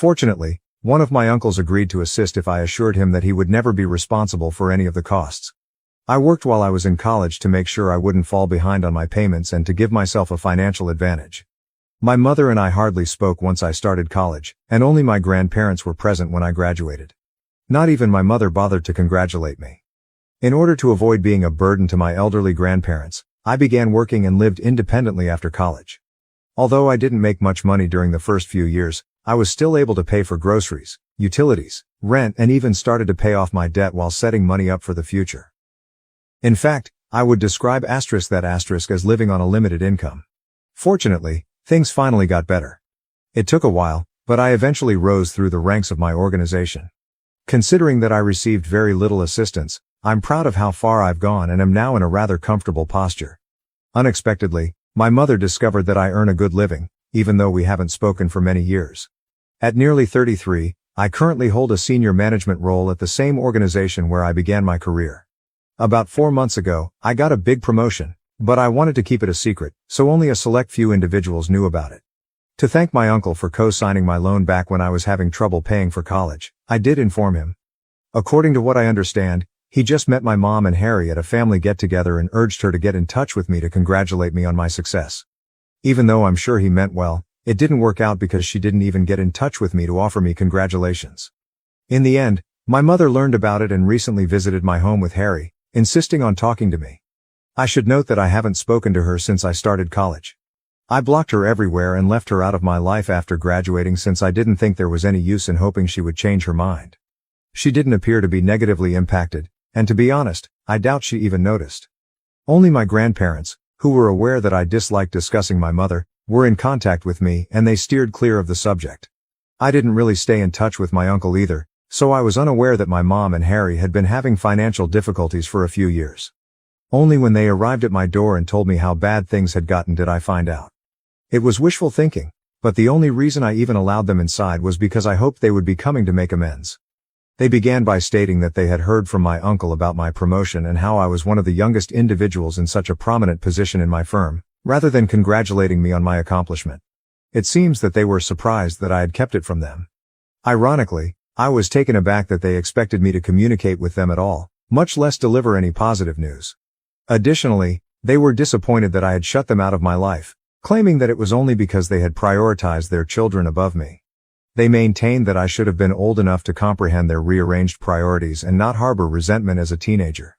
Fortunately, one of my uncles agreed to assist if I assured him that he would never be responsible for any of the costs. I worked while I was in college to make sure I wouldn't fall behind on my payments and to give myself a financial advantage. My mother and I hardly spoke once I started college, and only my grandparents were present when I graduated. Not even my mother bothered to congratulate me. In order to avoid being a burden to my elderly grandparents, I began working and lived independently after college. Although I didn't make much money during the first few years, I was still able to pay for groceries, utilities, rent, and even started to pay off my debt while setting money up for the future. In fact, I would describe that asterisk as living on a limited income. Fortunately, things finally got better. It took a while, but I eventually rose through the ranks of my organization. Considering that I received very little assistance, I'm proud of how far I've gone and am now in a rather comfortable posture. Unexpectedly, my mother discovered that I earn a good living, even though we haven't spoken for many years. At nearly 33, I currently hold a senior management role at the same organization where I began my career. About 4 months ago, I got a big promotion, but I wanted to keep it a secret, so only a select few individuals knew about it. To thank my uncle for co-signing my loan back when I was having trouble paying for college, I did inform him. According to what I understand, he just met my mom and Harry at a family get-together and urged her to get in touch with me to congratulate me on my success. Even though I'm sure he meant well, it didn't work out because she didn't even get in touch with me to offer me congratulations. In the end, my mother learned about it and recently visited my home with Harry, insisting on talking to me. I should note that I haven't spoken to her since I started college. I blocked her everywhere and left her out of my life after graduating since I didn't think there was any use in hoping she would change her mind. She didn't appear to be negatively impacted, and to be honest, I doubt she even noticed. Only my grandparents, who were aware that I disliked discussing my mother, were in contact with me and they steered clear of the subject. I didn't really stay in touch with my uncle either, so I was unaware that my mom and Harry had been having financial difficulties for a few years. Only when they arrived at my door and told me how bad things had gotten did I find out. It was wishful thinking, but the only reason I even allowed them inside was because I hoped they would be coming to make amends. They began by stating that they had heard from my uncle about my promotion and how I was one of the youngest individuals in such a prominent position in my firm, rather than congratulating me on my accomplishment. It seems that they were surprised that I had kept it from them. Ironically, I was taken aback that they expected me to communicate with them at all, much less deliver any positive news. Additionally, they were disappointed that I had shut them out of my life, claiming that it was only because they had prioritized their children above me. They maintained that I should have been old enough to comprehend their rearranged priorities and not harbor resentment as a teenager.